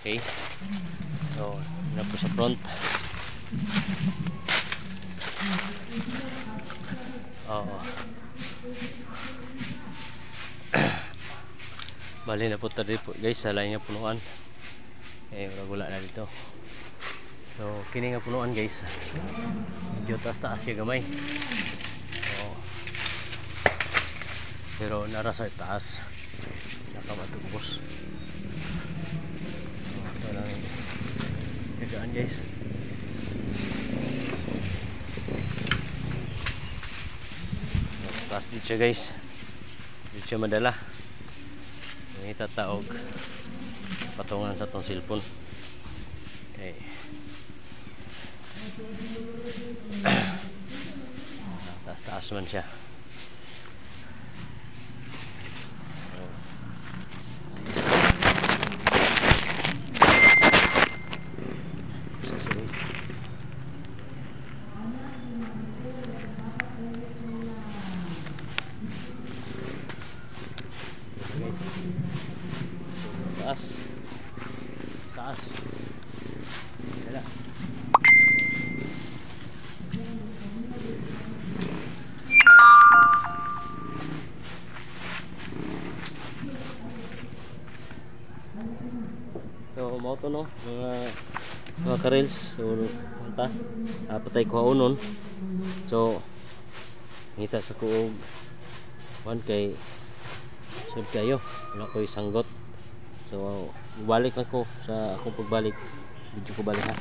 Okay. So, na po sa front. Oo. Bali na po tadi po guys sa lain nga punuan. Wala na dito. So, kini nga punuan guys. Medyo taas kaya gamay. So, pero nara sa taas. Nakamatubos. Ito lang yung kagaan guys. Taas dito siya guys. Dito siya madala. May tataog patungan sa tong cellphone. Okay. Taas man siya. Taas. Wala. So, mo to no, mga karels. So, punta. Patay ko unon. So, ngita sa kuog. Wan kay sud kayo. Wala ko isanggot. So, balik na ko sa akong pagbalik. Video ko balik ha.